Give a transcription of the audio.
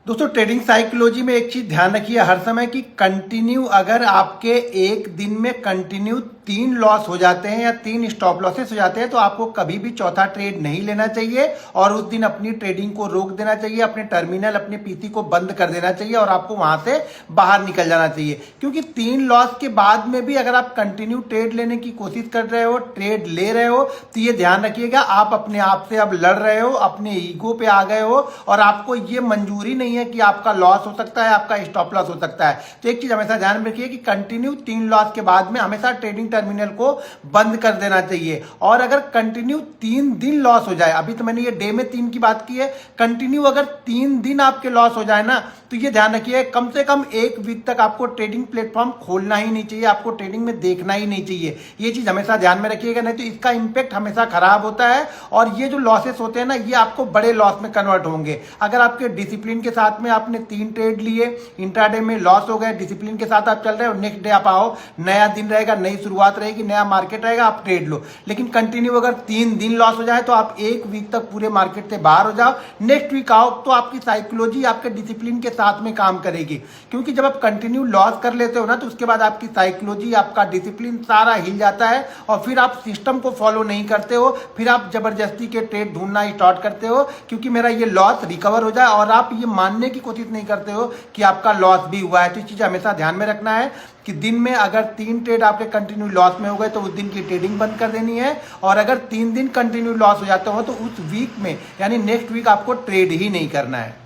दोस्तों trading psychology में एक चीज ध्यान रखिए हर समय कि कंटिन्यू अगर आपके एक दिन में कंटिन्यू 3 लॉस हो जाते हैं या 3 स्टॉप लॉसेस हो जाते हैं तो आपको कभी भी चौथा ट्रेड नहीं लेना चाहिए और उस दिन अपनी ट्रेडिंग को रोक देना चाहिए, अपने टर्मिनल अपने पीसी को बंद कर देना चाहिए और आपको वहां से बाहर निकल जाना चाहिए। क्योंकि 3 लॉस के बाद में भी अगर आप कंटिन्यू ट्रेड लेने की कोशिश कर रहे हो, ट्रेड ले रहे हो, तो ये ध्यान रखिएगा आप अपने आप से अब लड़ रहे हो, अपने ईगो पे आ गए हो और आपको ये मंजूरी नहीं है कि आपका लॉस हो सकता है, आपका स्टॉप लॉस हो सकता है। तो एक चीज हमेशा ध्यान में रखिए कि कंटिन्यू 3 लॉस के बाद में हमेशा ट्रेडिंग टर्मिनल को बंद कर देना चाहिए। और अगर कंटिन्यू 3 दिन लॉस हो जाए, अभी तो मैंने ये डे में 3 की बात की है, कंटिन्यू अगर 3 दिन आपके लॉस हो जाए ना, तो ये ध्यान रखिए कम से कम 1 वीक तक आपको ट्रेडिंग प्लेटफॉर्म खोलना ही नहीं चाहिए, आपको ट्रेडिंग में देखना ही नहीं चाहिए। ये चीज हमेशा ध्यान में रखिएगा, नहीं तो इसका इंपैक्ट हमेशा खराब होता है और ये जो लॉसेस होते हैं ना ये आपको बड़े लॉस में कन्वर्ट होंगे। अगर आपके डिसिप्लिन के साथ में आपने 3 ट्रेड लिए, इंट्राडे में लॉस हो गए, डिसिप्लिन के साथ आप चल रहे हो, नेक्स्ट डे आप आओ, नया दिन रहेगा, नई शुरुआत रहेगी, नया मार्केट रहेगा, आप ट्रेड लो। लेकिन कंटिन्यू अगर 3 दिन लॉस हो जाए तो आप 1 वीक तक पूरे मार्केट से बाहर हो जाओ, नेक्स्ट वीक आओ, तो आपकी साइकोलॉजी आपके डिसिप्लिन के साथ में काम करेगी। क्योंकि जब आप कंटिन्यू लॉस कर लेते हो ना तो उसके बाद आपकी साइकोलॉजी, आपका डिसिप्लिन सारा हिल जाता है और फिर आप सिस्टम को फॉलो नहीं करते हो, फिर आप जबरदस्ती के ट्रेड ढूंढना स्टार्ट करते हो क्योंकि मेरा ये लॉस रिकवर हो जाए, और आप ये मानने की कोशिश नहीं करते हो कि आपका लॉस भी हुआ है। तो इस चीज हमेशा ध्यान में रखना है कि दिन में अगर 3 ट्रेड आपके कंटिन्यू लॉस में हो गए तो उस दिन की ट्रेडिंग बंद कर देनी है, और अगर 3 दिन कंटिन्यू लॉस हो जाते हो तो उस वीक में यानी नेक्स्ट वीक आपको ट्रेड ही नहीं करना है।